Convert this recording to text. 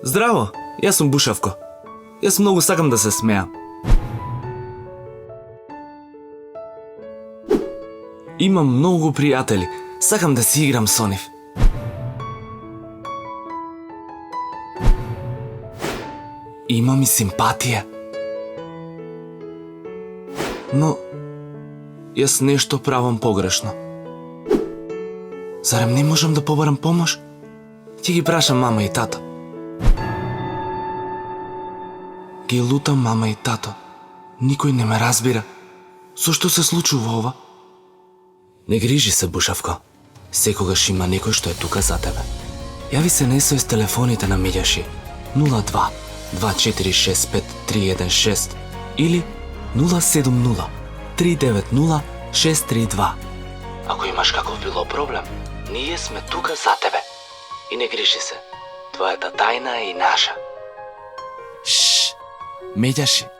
Здраво, јас сум Бушавко. Јас многу сакам да се смеам. Имам многу пријатели, сакам да си играм со нив. Имам и симпатија. Но, јас нешто правам погрешно. Зарем не можам да побарам помош? Ќе ги прашам мама и тато. Ги лутам мама и тато. Никој не ме разбира. Зошто се случува ова? Не грижи се, Бушавко. Секогаш има некој што е тука за тебе. Јави се на СОС телефоните на Милјаши 02 2465 316 или 070 390 632. Ако имаш каков било проблем, ние сме тука за тебе. И не грижи се. Твојата тајна е и наша. Милјаши.